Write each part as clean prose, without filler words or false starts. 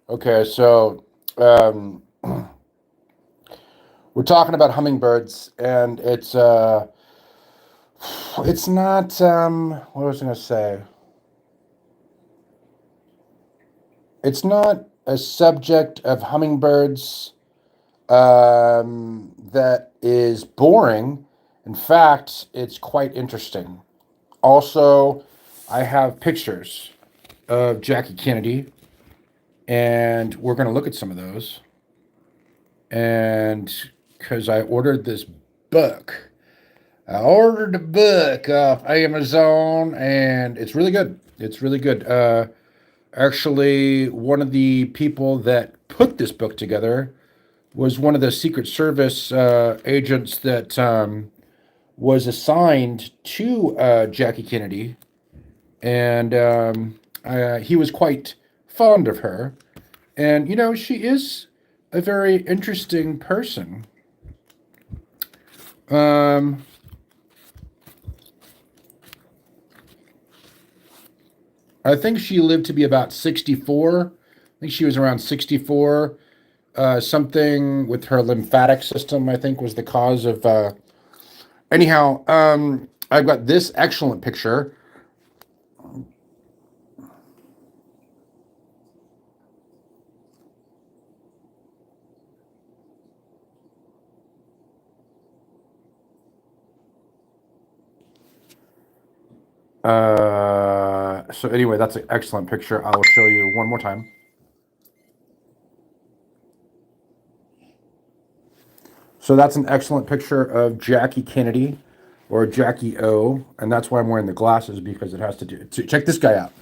Okay, so um, we're talking about hummingbirds, and it's not what was I gonna say? It's not a subject of hummingbirds that is boring. In fact, it's quite interesting. Also, I have pictures of Jackie Kennedy, and we're going to look at some of those. And because I ordered this book, I ordered the book off Amazon, and it's really good. It's really good. Actually, one of the people that put this book together was one of the Secret Service agents that was assigned to Jackie Kennedy, and he was quite fond of her. And she is a very interesting person. Um, I think she lived to be about 64. I think she was around 64. Something with her lymphatic system, I think, was the cause of. Anyhow, I've got this excellent picture. So anyway, that's an excellent picture. I will show you one more time. So that's an excellent picture of Jackie Kennedy or Jackie O, and that's why I'm wearing the glasses because it has to do. Check this guy out.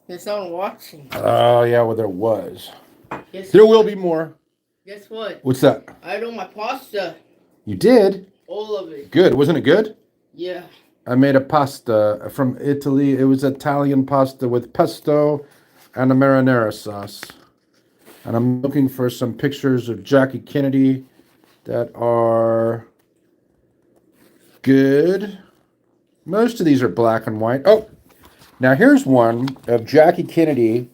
There's no one watching. Oh yeah, well there was. Guess There will what? be more. Guess what? What's that? I know my pasta. You did? All of it. Good. Wasn't it good? Yeah. I made a pasta from Italy. It was Italian pasta with pesto and a marinara sauce. And I'm looking for some pictures of Jackie Kennedy that are good. Most of these are black and white. Oh, now here's one of Jackie Kennedy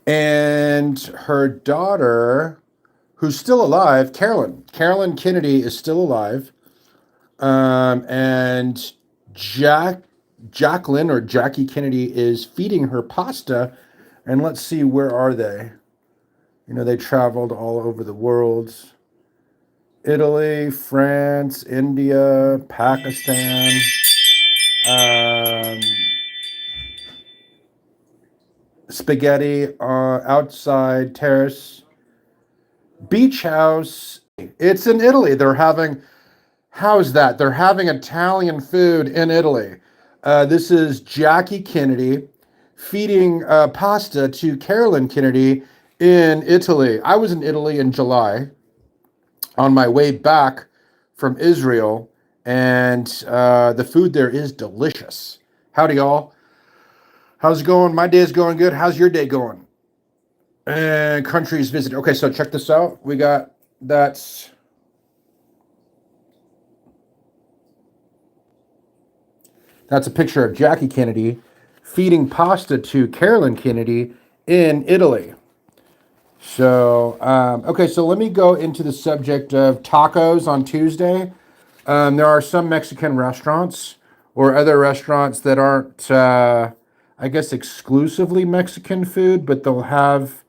and her daughter, who's still alive, Carolyn. Carolyn Kennedy is still alive. And Jacqueline or Jackie Kennedy is feeding her pasta. And let's see, where are they? They traveled all over the world. Italy, France, India, Pakistan, um, spaghetti, outside terrace, beach house. It's in Italy. How's that? They're having Italian food in Italy. This is Jackie Kennedy feeding pasta to Carolyn Kennedy in Italy. I was in Italy in July on my way back from Israel, and the food there is delicious. Howdy, y'all. How's it going? My day's going good. How's your day going? And countries visited. Okay, so check this out. That's a picture of Jackie Kennedy feeding pasta to Carolyn Kennedy in Italy. So, okay, so let me go into the subject of tacos on Tuesday. There are some Mexican restaurants or other restaurants that aren't, I guess, exclusively Mexican food, but they'll have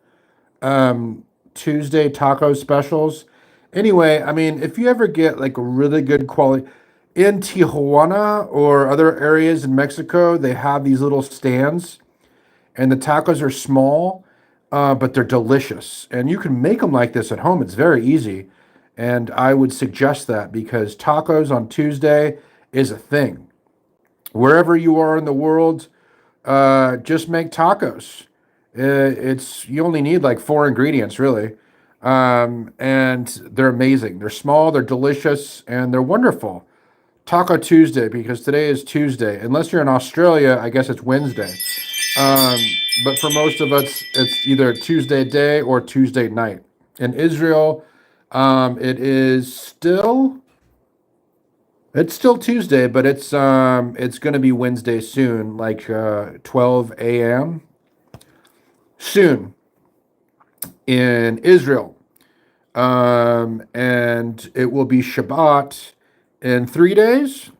Tuesday taco specials. Anyway, I mean, if you ever get like a really good quality in Tijuana or other areas in Mexico, they have these little stands, and the tacos are small, but they're delicious. And you can make them like this at home. It's very easy. And I would suggest that because tacos on Tuesday is a thing. Wherever you are in the world, just make tacos. It's you only need like four ingredients really, and they're amazing. They're small, they're delicious, and they're wonderful. Taco Tuesday because today is Tuesday. Unless you're in Australia, I guess it's Wednesday. Um, but for most of us, it's either Tuesday day or Tuesday night. In Israel, it is still It's still Tuesday, but it's going to be Wednesday soon, like 12 a.m. soon in Israel. And it will be Shabbat in 3 days,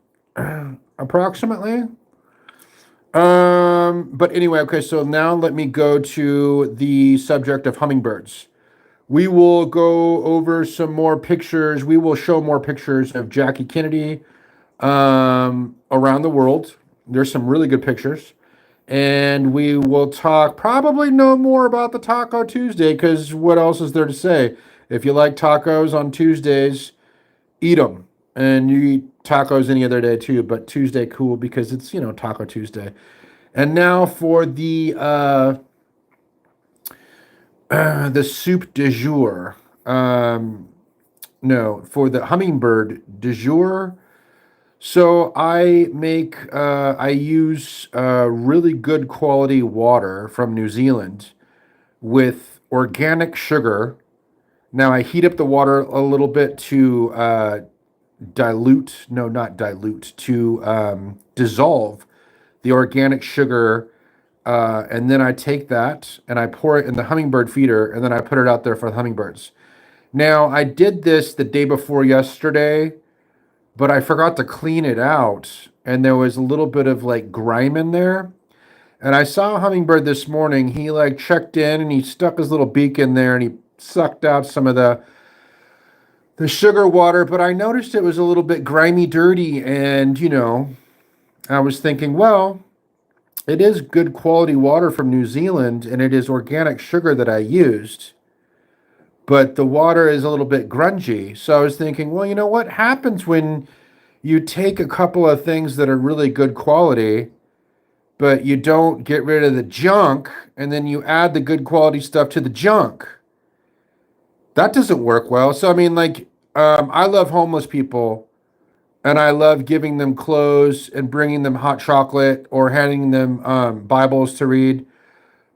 approximately. But anyway, okay, so now let me go to the subject of hummingbirds. We will go over some more pictures. We will show more pictures of Jackie Kennedy around the world. There's some really good pictures. And we will talk probably no more about the Taco Tuesday because what else is there to say? If you like tacos on Tuesdays, eat them. And you eat tacos any other day too, but Tuesday cool because it's, Taco Tuesday. And now for the soup du jour. No, for the hummingbird du jour. So I use really good quality water from New Zealand with organic sugar. Now I heat up the water a little bit to dilute, no, not dilute, to dissolve the organic sugar. And then I take that and I pour it in the hummingbird feeder and then I put it out there for the hummingbirds. Now I did this the day before yesterday, but I forgot to clean it out, and there was a little bit of like grime in there. And I saw a hummingbird this morning. He like checked in and he stuck his little beak in there and he sucked out some of the sugar water, but I noticed it was a little bit grimy, dirty, and I was thinking, well, it is good quality water from New Zealand and it is organic sugar that I used, but the water is a little bit grungy. So I was thinking, well, what happens when you take a couple of things that are really good quality, but you don't get rid of the junk, and then you add the good quality stuff to the junk? That doesn't work well. So, I mean, like, I love homeless people, and I love giving them clothes and bringing them hot chocolate or handing them Bibles to read.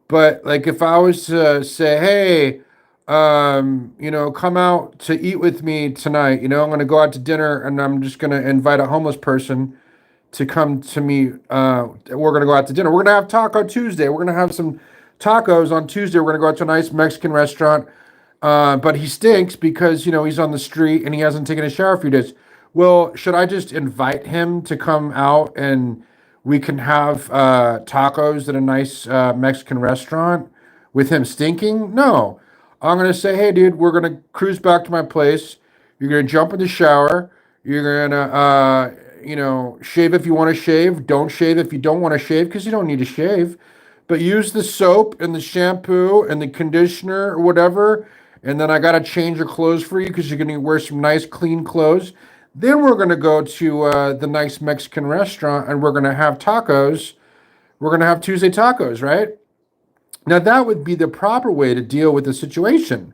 But like if I was to say, hey, come out to eat with me tonight, I'm going to go out to dinner and I'm just going to invite a homeless person to come to me. We're going to go out to dinner. We're going to have Taco Tuesday. We're going to have some tacos on Tuesday. We're going to go out to a nice Mexican restaurant. But he stinks because, he's on the street and he hasn't taken a shower for a few days. Well, should I just invite him to come out and we can have tacos at a nice Mexican restaurant with him stinking? No. I'm going to say, hey, dude, we're going to cruise back to my place. You're going to jump in the shower. You're going to, shave if you want to shave. Don't shave if you don't want to shave because you don't need to shave. But use the soap and the shampoo and the conditioner or whatever. And then I got to change your clothes for you because you're going to wear some nice, clean clothes. Then we're going to go to the nice Mexican restaurant and we're going to have tacos. We're going to have Tuesday tacos, right? Now, that would be the proper way to deal with the situation.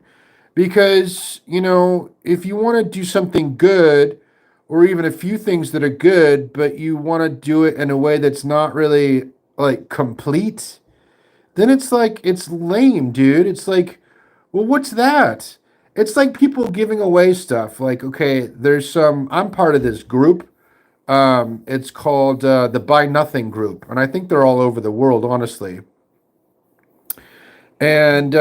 Because, if you want to do something good, or even a few things that are good, but you want to do it in a way that's not really like complete, then it's like, it's lame, dude. It's like, well, what's that? It's like people giving away stuff. Like, okay, I'm part of this group. It's called the Buy Nothing Group. And I think they're all over the world, honestly. And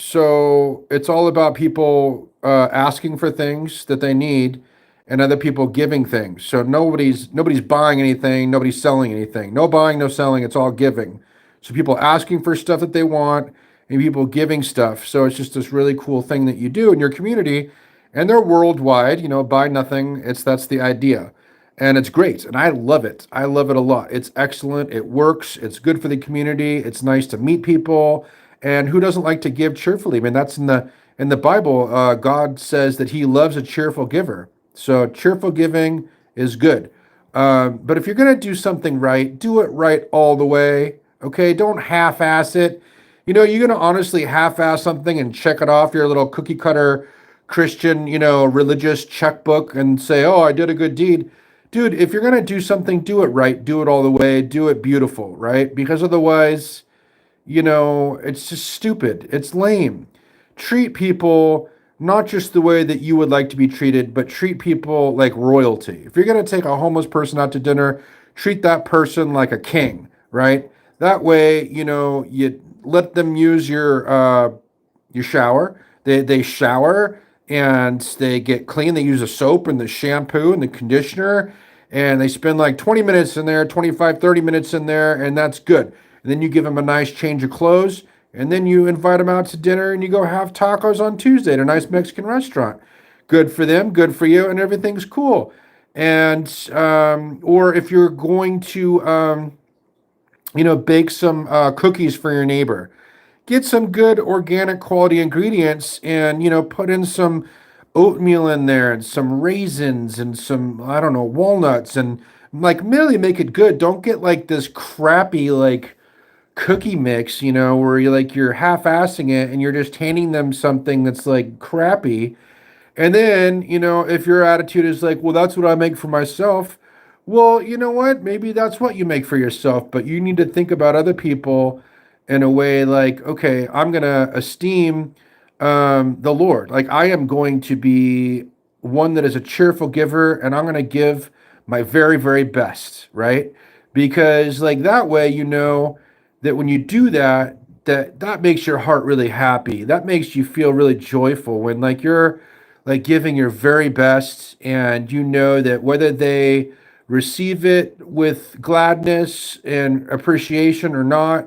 so it's all about people asking for things that they need and other people giving things. So nobody's buying anything, nobody's selling anything. No buying, no selling, it's all giving. So people asking for stuff that they want and people giving stuff. So it's just this really cool thing that you do in your community, and they're worldwide, buy nothing. That's the idea. And it's great. And I love it. I love it a lot. It's excellent. It works. It's good for the community. It's nice to meet people. And who doesn't like to give cheerfully? I mean, that's in the Bible. God says that He loves a cheerful giver. So cheerful giving is good. But if you're gonna do something right, do it right all the way. Okay, don't half-ass it. You're gonna honestly half-ass something and check it off your little cookie cutter Christian, religious checkbook and say, "Oh, I did a good deed." Dude, if you're gonna do something, do it right. Do it all the way. Do it beautiful, right? Because otherwise, it's just stupid. It's lame. Treat people not just the way that you would like to be treated, but treat people like royalty. If you're going to take a homeless person out to dinner, treat that person like a king, right? That way, you let them use your shower. They shower and they get clean. They use the soap and the shampoo and the conditioner, and they spend like 20 minutes in there, 25, 30 minutes in there, and that's good. And then you give them a nice change of clothes, and then you invite them out to dinner and you go have tacos on Tuesday at a nice Mexican restaurant. Good for them, good for you, and everything's cool. And or if you're going to bake some cookies for your neighbor, get some good organic quality ingredients and put in some oatmeal in there and some raisins and some, I don't know, walnuts, and like really make it good. Don't get like this crappy like cookie mix, where you're half-assing it and you're just handing them something that's like crappy. And then, if your attitude is like, well, that's what I make for myself, well, you know what? Maybe that's what you make for yourself, but you need to think about other people in a way like, okay, I'm going to esteem the Lord. Like, I am going to be one that is a cheerful giver, and I'm going to give my very, very best, right? Because, like, that way, that when you do that, that makes your heart really happy. That makes you feel really joyful when, like, you're like giving your very best, and that whether they receive it with gladness and appreciation or not,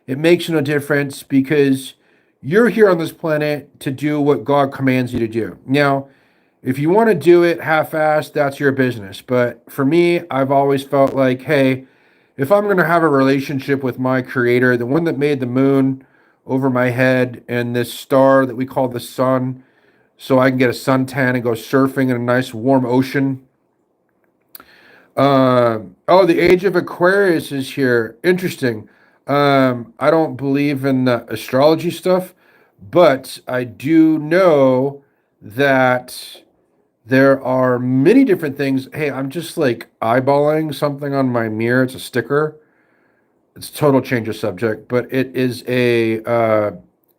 it makes no difference, because you're here on this planet to do what God commands you to do. Now, if you want to do it half-assed, that's your business. But for me, I've always felt like, hey, if I'm going to have a relationship with my creator, the one that made the moon over my head and this star that we call the sun, so I can get a suntan and go surfing in a nice warm ocean. Oh, the age of Aquarius is here. Interesting. I don't believe in the astrology stuff, but I do know that there are many different things. Hey, I'm just like eyeballing something on my mirror. It's a sticker. It's a total change of subject, but it is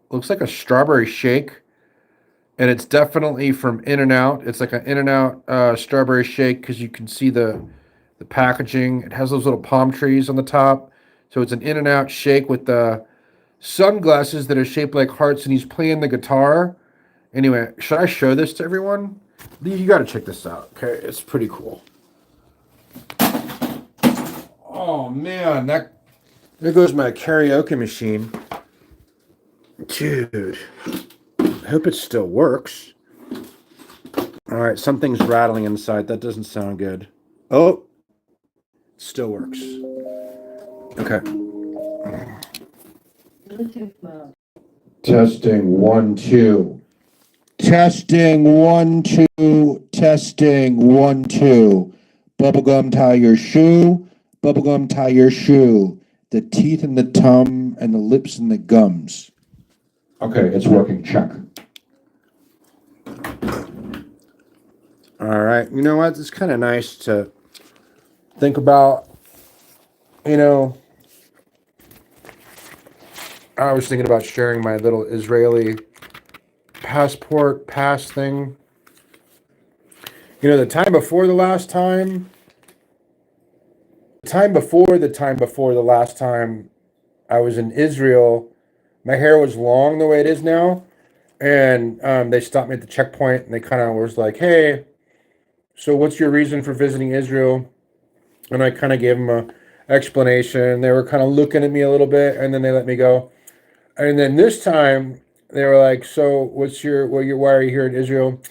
looks like a strawberry shake, and it's definitely from In-N-Out. It's like an In-N-Out strawberry shake, because you can see the packaging. It has those little palm trees on the top. So it's an In-N-Out shake with the sunglasses that are shaped like hearts, and he's playing the guitar. Anyway, should I show this to everyone? You got to check this out. Okay, it's pretty cool. Oh man, there goes my karaoke machine. Dude, I hope it still works. All right, something's rattling inside. That doesn't sound good. Oh, still works. Okay. Testing 1 2. Testing 1 2. Testing 1 2. Bubblegum tie your shoe. Bubblegum tie your shoe. The teeth and the tongue and the lips and the gums. Okay, it's working. Check. All right. You know what? It's kind of nice to think about, I was thinking about sharing my little Israeli passport pass thing. The time before the last time the last time I was in Israel, my hair was long the way it is now. And they stopped me at the checkpoint, and they kind of was like, hey, so what's your reason for visiting Israel? And I kind of gave them an explanation. They were kind of looking at me a little bit, and then they let me go. And then this time they were like, so why are you here in Israel?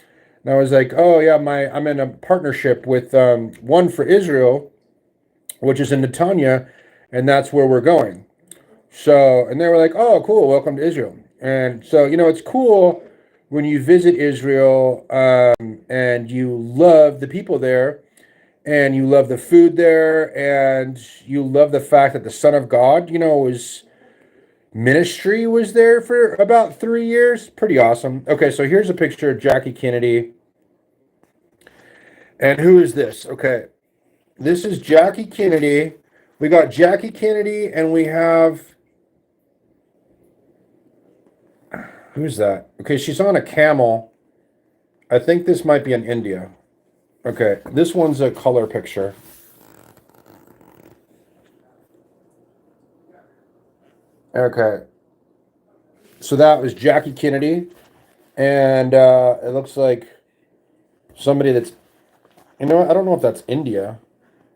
And I was like, oh yeah, I'm in a partnership with One for Israel, which is in Netanya, and that's where we're going. So, and they were like, oh, cool, welcome to Israel. And so, it's cool when you visit Israel and you love the people there, and you love the food there, and you love the fact that the Son of God, was ministry was there for about 3 years. Pretty awesome. Okay, so here's a picture of Jackie Kennedy. And who is this? Okay, this is Jackie Kennedy. We got Jackie Kennedy, and we have... Who's that? Okay, she's on a camel. I think this might be in India. Okay, this one's a color picture. Okay, so that was Jackie Kennedy, and it looks like somebody that's, I don't know if that's India.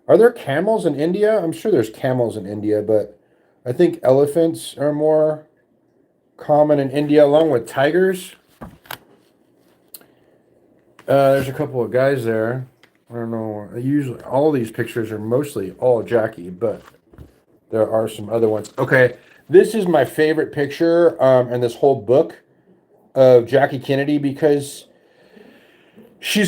Are there camels in India? I'm sure there's camels in India, but I think elephants are more common in India, along with tigers. There's a couple of guys there. I don't know. Usually, all these pictures are mostly all Jackie, but there are some other ones. Okay, this is my favorite picture in this whole book of Jackie Kennedy because she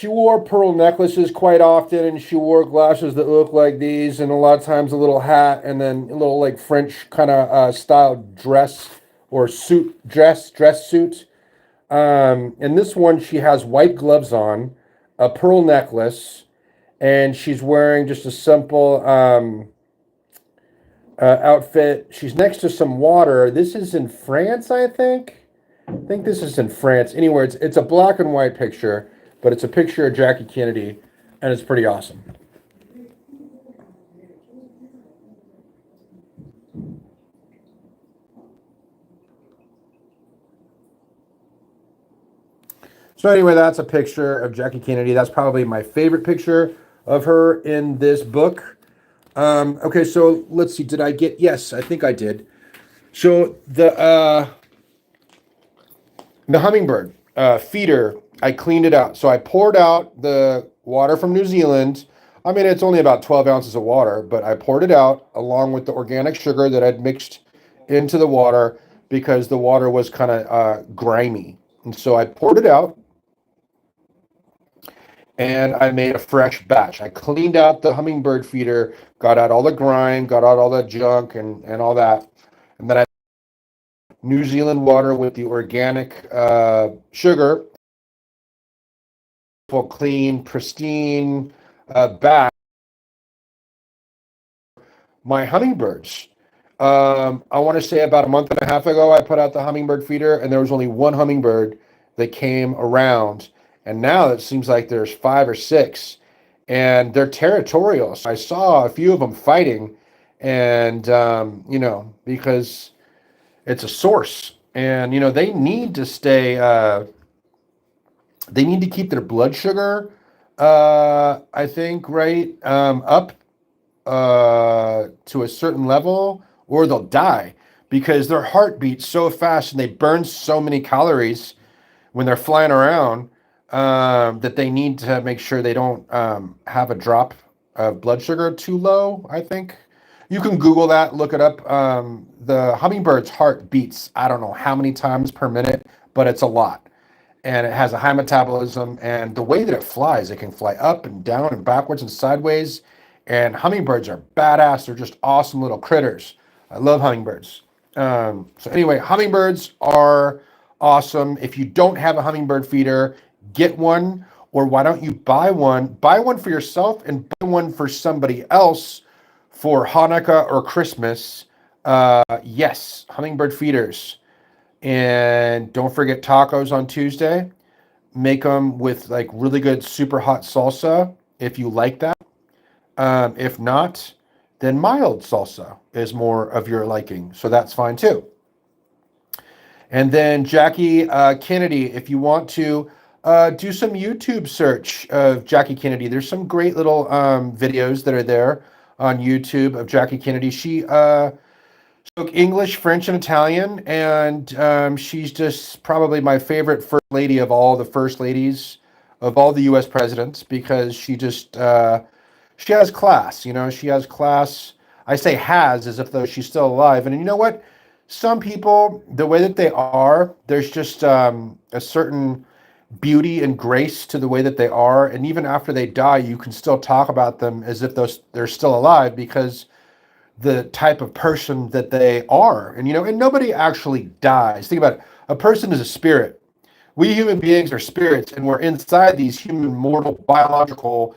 wore pearl necklaces quite often, and she wore glasses that look like these, and a lot of times a little hat, and then a little like French kind of style dress or dress suit. In this one, she has white gloves on, a pearl necklace, and she's wearing just a simple outfit. She's next to some water. This is in France, I think. I think this is in France. Anyway, it's a black and white picture, but it's a picture of Jackie Kennedy, and it's pretty awesome. So anyway, that's a picture of Jackie Kennedy. That's probably my favorite picture of her in this book. Okay, so let's see. Did I get? Yes, I think I did. So the hummingbird feeder, I cleaned it out. So I poured out the water from New Zealand. I mean, it's only about 12 ounces of water, but I poured it out along with the organic sugar that I'd mixed into the water because the water was kind of grimy. And so I poured it out and I made a fresh batch. I cleaned out the hummingbird feeder, got out all the grime, got out all the junk and all that. And then I New Zealand water with the organic sugar, full, clean, pristine batch. My hummingbirds. I want to say about a month and a half ago, I put out the hummingbird feeder, and there was only one hummingbird that came around. And now it seems like there's five or six, and they're territorial. So I saw a few of them fighting, and because it's a source, and they need to stay. They need to keep their blood sugar, I think, right up to a certain level, or they'll die because their heart beats so fast and they burn so many calories when they're flying around that they need to make sure they don't have a drop of blood sugar too low. I think you can Google that, look it up. The hummingbird's heart beats, I don't know how many times per minute, but it's a lot. And it has a high metabolism. And the way that it flies, it can fly up and down and backwards and sideways. And hummingbirds are badass. They're just awesome little critters. I love hummingbirds. So anyway, hummingbirds are awesome. If you don't have a hummingbird feeder, get one. Or why don't you buy one? Buy one for yourself and buy one for somebody else for Hanukkah or Christmas. Yes, hummingbird feeders. And don't forget tacos on Tuesday. Make them with like really good super hot salsa if you like that. If not, then mild salsa is more of your liking. So that's fine too. And then Jackie Kennedy, if you want to do some YouTube search of Jackie Kennedy, there's some great little videos that are there on YouTube of Jackie Kennedy. She spoke English, French, and Italian, and she's just probably my favorite first lady of all the first ladies of all the U.S. presidents because she has class. She has class. I say has as if though she's still alive. And you know what? Some people, the way that they are, there's just a certain beauty and grace to the way that they are. And even after they die, you can still talk about them as if they're still alive because the type of person that they are. And nobody actually dies. Think about it. A person is a spirit. We human beings are spirits, and we're inside these human mortal biological,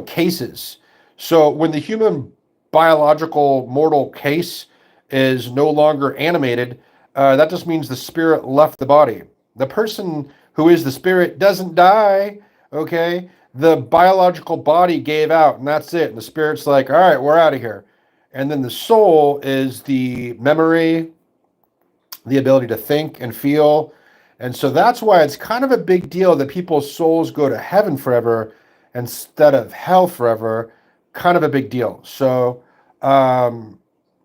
cases. So when the human biological mortal case is no longer animated, that just means the spirit left the body. The person who is the spirit, doesn't die. Okay, the biological body gave out, and that's it. And the spirit's like, all right, we're out of here. And then the soul is the memory, the ability to think and feel. And so that's why it's kind of a big deal that people's souls go to heaven forever instead of hell forever. Kind of a big deal. So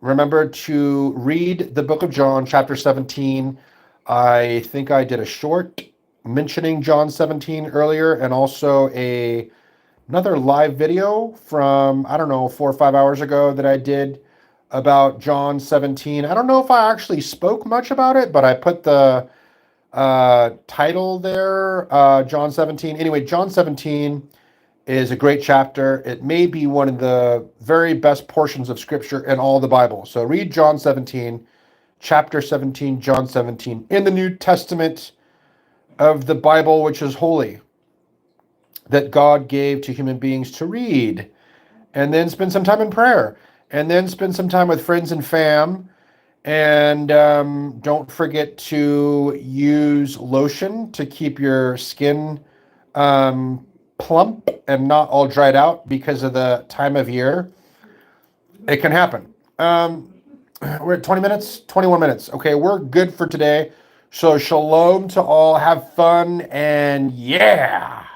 remember to read the book of John, chapter 17. I think I did a short mentioning John 17 earlier, and also another live video from, I don't know, 4 or 5 hours ago that I did about John 17. I don't know if I actually spoke much about it, but I put the title there, John 17. Anyway, John 17 is a great chapter. It may be one of the very best portions of scripture in all the Bible. So read John 17, chapter 17, John 17, in the New Testament of the Bible, which is holy, that God gave to human beings to read, and then spend some time in prayer, and then spend some time with friends and fam. And don't forget to use lotion to keep your skin plump and not all dried out because of the time of year. It can happen. We're at 20 minutes, 21 minutes. Okay, we're good for today. So shalom to all. Have fun, and yeah.